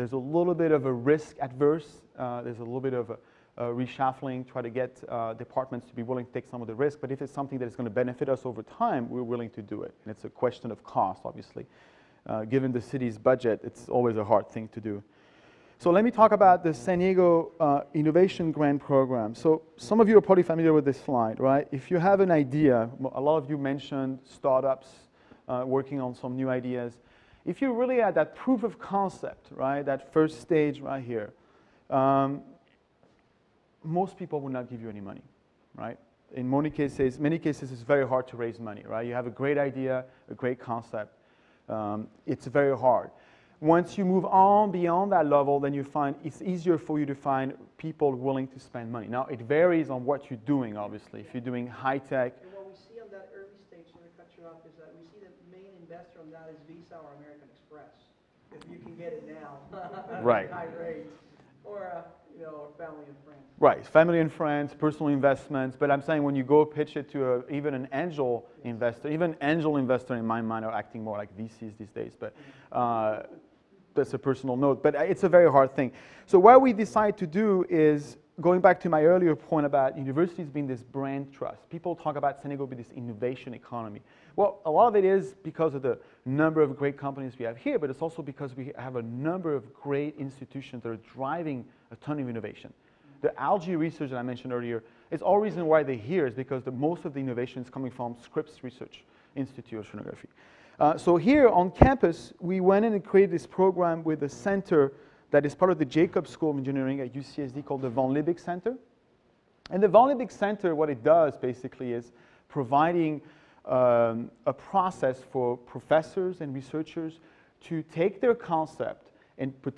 There's a little bit of a risk adverse. There's a little bit of a reshuffling, try to get departments to be willing to take some of the risk. But if it's something that is going to benefit us over time, we're willing to do it. And it's a question of cost, obviously. Given the city's budget, it's always a hard thing to do. So let me talk about the San Diego Innovation Grant Program. So some of you are probably familiar with this slide, right? If you have an idea, a lot of you mentioned startups working on some new ideas. If you're really at that proof of concept, right, that first stage right here, most people will not give you any money, right? In many cases, it's very hard to raise money, right? You have a great idea, a great concept. It's very hard. Once you move on beyond that level, then you find it's easier for you to find people willing to spend money. Now, it varies on what you're doing, obviously. If you're doing high tech. And what we see on that early stage, to cut you off, is that we see the main investor on that is Visa or American Express, if you can get it now. Right. High rates, or you know, family and friends. Right, family and friends, personal investments. But I'm saying when you go pitch it to even an angel investor, even angel investor in my mind are acting more like VCs these days. But that's a personal note, but it's a very hard thing. So what we decide to do is, going back to my earlier point about universities being this brand trust. People talk about San Diego being this innovation economy. Well, a lot of it is because of the number of great companies we have here, but it's also because we have a number of great institutions that are driving a ton of innovation. The algae research that I mentioned earlier, it's all reason why they're here is because most of the innovation is coming from Scripps Research Institute of Oceanography. So here on campus, we went in and created this program with a center that is part of the Jacobs School of Engineering at UCSD called the Von Liebig Center. And the Von Liebig Center, what it does basically is providing a process for professors and researchers to take their concept and put